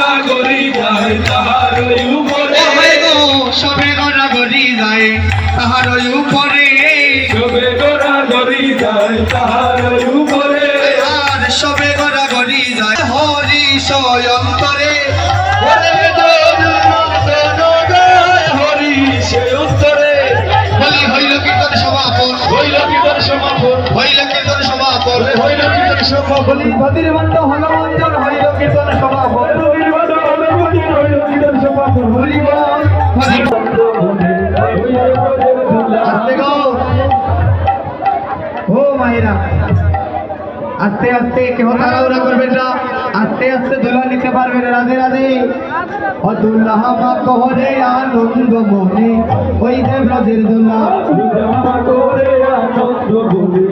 গড়াগড়ি যায় তাহারই উপরে সবে গড়াগড়ি যায় তাহারই উপরে সবে গড়াগড়ি যায় তাহারই উপরে আর সবে গড়াগড়ি যায় হরি অন্তরে হরি সে উত্তরে বলি হইল কীর্তন সমাপন হইল কীর্তন সমাপন হইল কীর্তন সমাপন হইল কীর্তন সমাপন ভদির মন্দ হল মঞ্জন হইল কীর্তন সমাপন হইল কীর্তন সমাপন হরি বল আস্তে গো ও মায়েরা আস্তে আস্তে কেহ তাড়াহুড়া করবেন না আস্তে আস্তে দোলা নিতে পারবেন রাধে রাধে ও দুল্লাহ মা কহরে আনন্দ মনে ওই যে ব্রজের দোলা করে আনন্দ বলে